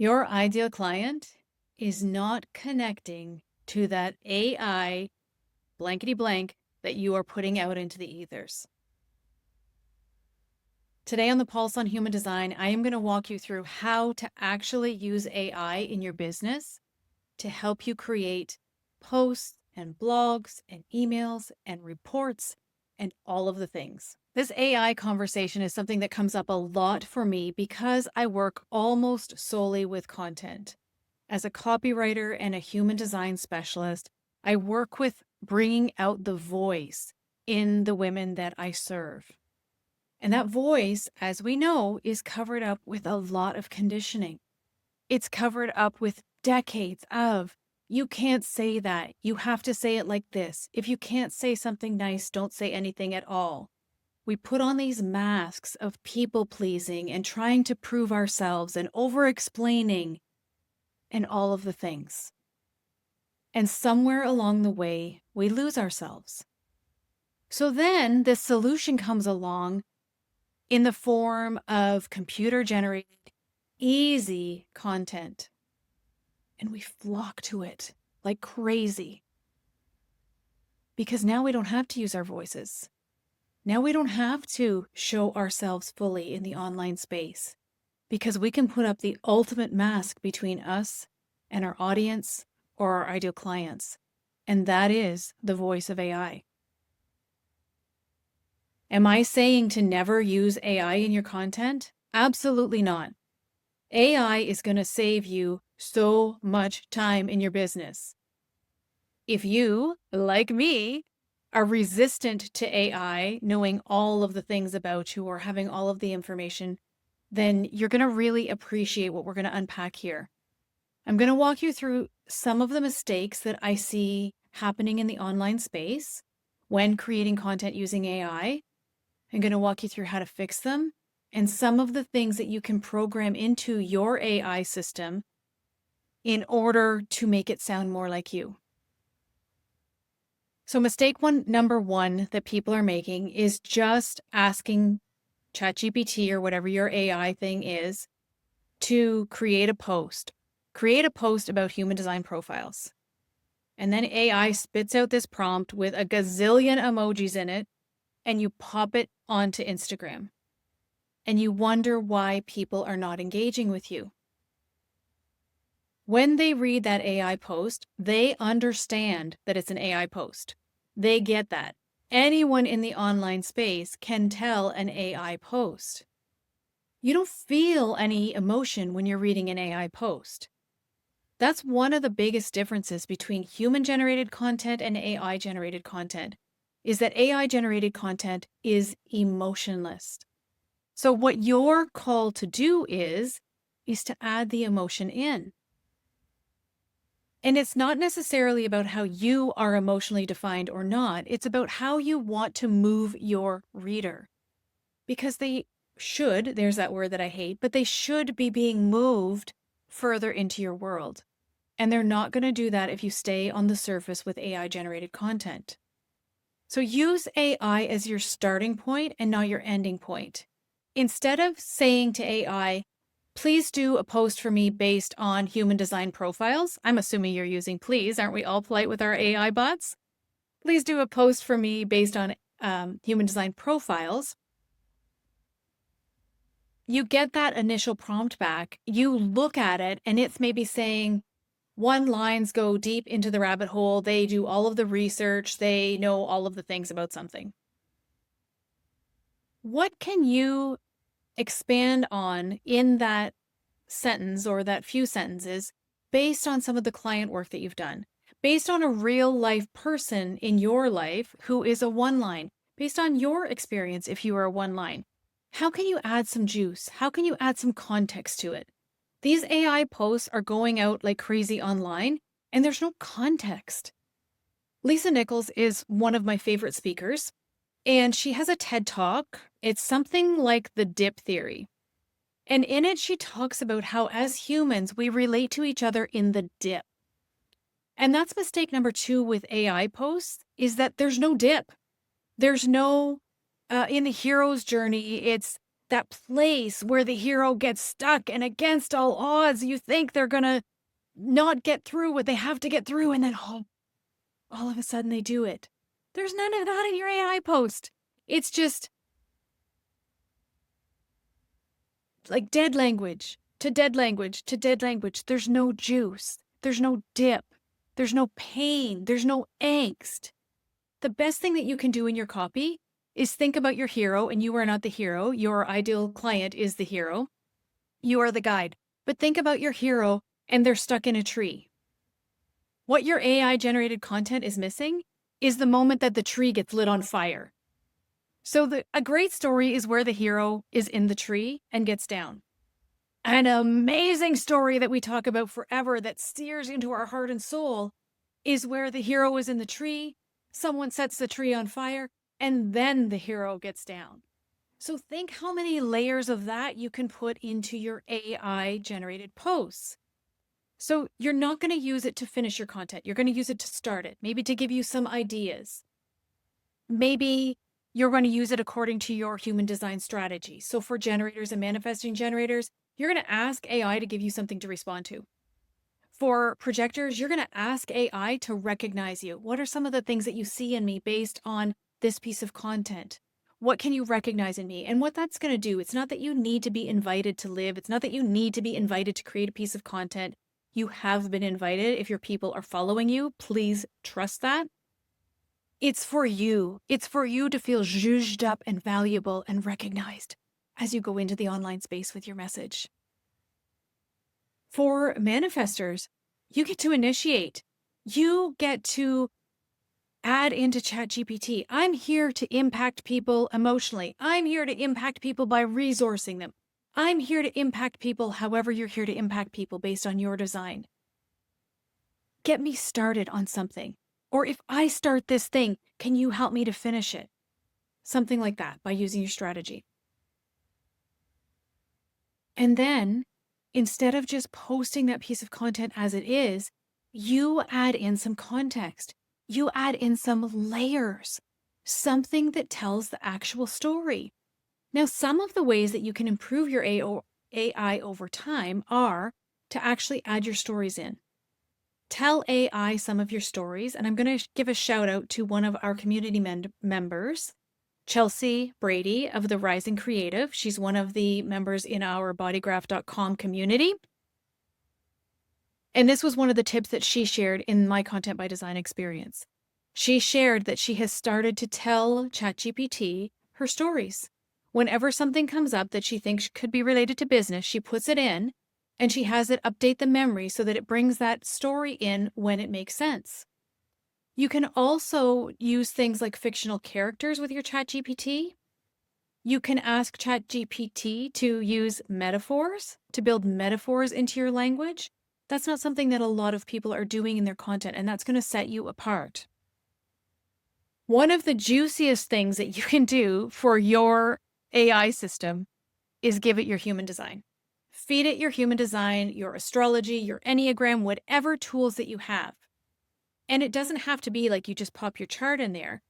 Your ideal client is not connecting to that AI blankety blank that you are putting out into the ethers. Today on the Pulse on Human Design, I am going to walk you through how to actually use AI in your business to help you create posts and blogs and emails and reports and all of the things. This AI conversation is something that comes up a lot for me because I work almost solely with content. As a copywriter and a human design specialist, I work with bringing out the voice in the women that I serve. And that voice, as we know, is covered up with a lot of conditioning. It's covered up with decades of, you can't say that. You have to say it like this. If you can't say something nice, don't say anything at all. We put on these masks of people pleasing and trying to prove ourselves and over explaining and all of the things. And somewhere along the way, we lose ourselves. So then this solution comes along in the form of computer generated, easy content. And we flock to it like crazy. Because now we don't have to use our voices. Now we don't have to show ourselves fully in the online space. Because we can put up the ultimate mask between us and our audience or our ideal clients. And that is the voice of AI. Am I saying to never use AI in your content? Absolutely not. AI is going to save you so much time in your business. If you, like me, are resistant to AI, knowing all of the things about you or having all of the information, then you're going to really appreciate what we're going to unpack here. I'm going to walk you through some of the mistakes that I see happening in the online space when creating content using AI. I'm going to walk you through how to fix them and some of the things that you can program into your AI system in order to make it sound more like you. So number one that people are making is just asking ChatGPT or whatever your AI thing is to create a post. Create a post about human design profiles. And then AI spits out this prompt with a gazillion emojis in it, and you pop it onto Instagram. And you wonder why people are not engaging with you. When they read that AI post, they understand that it's an AI post. They get that. Anyone in the online space can tell an AI post. You don't feel any emotion when you're reading an AI post. That's one of the biggest differences between human-generated content and AI-generated content, is that AI-generated content is emotionless. So what you're called to do is to add the emotion in. And it's not necessarily about how you are emotionally defined or not. It's about how you want to move your reader. Because they should, there's that word that I hate, but they should be being moved further into your world. And they're not going to do that if you stay on the surface with AI-generated content. So use AI as your starting point and not your ending point. Instead of saying to AI, please do a post for me based on human design profiles. I'm assuming you're using please. Aren't we all polite with our AI bots? Please do a post for me based on human design profiles. You get that initial prompt back. You look at it and it's maybe saying, one lines go deep into the rabbit hole. They do all of the research. They know all of the things about something. What can you expand on in that sentence or that few sentences based on some of the client work that you've done, based on a real life person in your life who is a one line, based on your experience if you are a one line? How can you add some juice? How can you add some context to it? These AI posts are going out like crazy online and there's no context. Lisa Nichols is one of my favorite speakers and she has a TED Talk. It's something like the dip theory. And in it, she talks about how as humans, we relate to each other in the dip. And that's mistake number two with AI posts, is that there's no dip. There's no, in the hero's journey, it's that place where the hero gets stuck and against all odds, you think they're going to not get through what they have to get through. And then all of a sudden they do it. There's none of that in your AI post. It's just like dead language to dead language to dead language. There's no juice. There's no dip. There's no pain. There's no angst. The best thing that you can do in your copy is think about your hero, and you are not the hero. Your ideal client is the hero. You are the guide. But think about your hero and they're stuck in a tree. What your AI generated content is missing is the moment that the tree gets lit on fire. So a great story is where the hero is in the tree and gets down. An amazing story that we talk about forever that steers into our heart and soul is where the hero is in the tree, someone sets the tree on fire, and then the hero gets down. So think how many layers of that you can put into your AI generated posts. So you're not going to use it to finish your content. You're going to use it to start it, maybe to give you some ideas. Maybe you're going to use it according to your human design strategy. So for generators and manifesting generators, you're going to ask AI to give you something to respond to. For projectors, you're going to ask AI to recognize you. What are some of the things that you see in me based on this piece of content? What can you recognize in me? And what that's going to do, it's not that you need to be invited to live. It's not that you need to be invited to create a piece of content. You have been invited. If your people are following you, please trust that. It's for you. It's for you to feel zhuzhed up and valuable and recognized as you go into the online space with your message. For manifestors, you get to initiate. You get to add into ChatGPT. I'm here to impact people emotionally. I'm here to impact people by resourcing them. I'm here to impact people however you're here to impact people based on your design. Get me started on something. Or if I start this thing, can you help me to finish it? Something like that by using your strategy. And then instead of just posting that piece of content as it is, you add in some context. You add in some layers, something that tells the actual story. Now, some of the ways that you can improve your AI over time are to actually add your stories in. Tell AI some of your stories, and I'm going to give a shout out to one of our community members, Chelsea Brady of the Rising Creative. She's one of the members in our bodygraph.com community. And this was one of the tips that she shared in my Content by Design experience. She shared that she has started to tell ChatGPT her stories. Whenever something comes up that she thinks could be related to business, she puts it in and she has it update the memory so that it brings that story in when it makes sense. You can also use things like fictional characters with your ChatGPT. You can ask ChatGPT to use metaphors, to build metaphors into your language. That's not something that a lot of people are doing in their content, and that's going to set you apart. One of the juiciest things that you can do for your AI system is give it your human design. Feed it your human design, your astrology, your Enneagram, whatever tools that you have. And it doesn't have to be like you just pop your chart in there.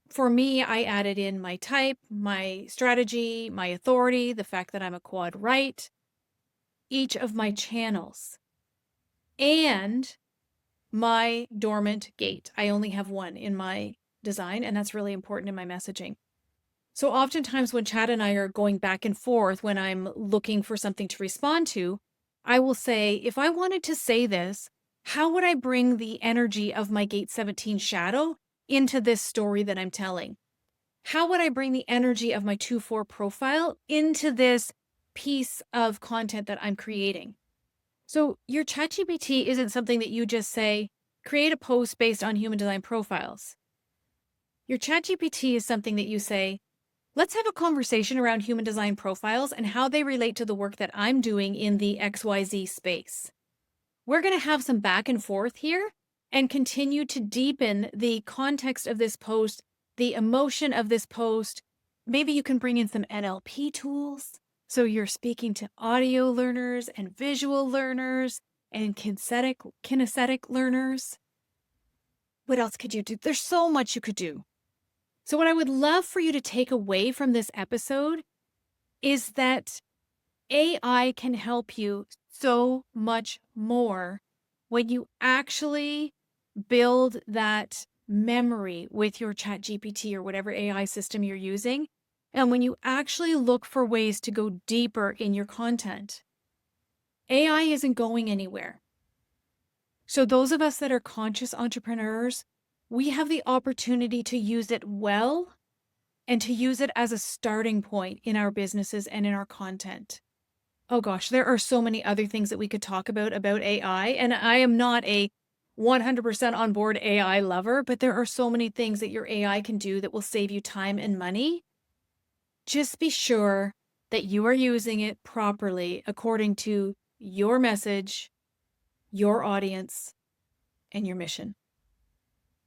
For me, I added in my type, my strategy, my authority, the fact that I'm a quad right, each of my channels, and my dormant gate. I only have one in my design, and that's really important in my messaging. So oftentimes when Chad and I are going back and forth, when I'm looking for something to respond to, I will say, if I wanted to say this, how would I bring the energy of my gate 17 shadow into this story that I'm telling? How would I bring the energy of my 2-4 profile into this piece of content that I'm creating? So your ChatGPT isn't something that you just say, create a post based on human design profiles. Your ChatGPT is something that you say, let's have a conversation around human design profiles and how they relate to the work that I'm doing in the XYZ space. We're going to have some back and forth here and continue to deepen the context of this post, the emotion of this post. Maybe you can bring in some NLP tools. So you're speaking to audio learners and visual learners and kinesthetic learners. What else could you do? There's so much you could do. So what I would love for you to take away from this episode is that AI can help you so much more when you actually build that memory with your ChatGPT or whatever AI system you're using. And when you actually look for ways to go deeper in your content, AI isn't going anywhere. So, those of us that are conscious entrepreneurs, we have the opportunity to use it well and to use it as a starting point in our businesses and in our content. Oh gosh, there are so many other things that we could talk about AI, and I am not a 100% on board AI lover, but there are so many things that your AI can do that will save you time and money. Just be sure that you are using it properly according to your message, your audience, and your mission.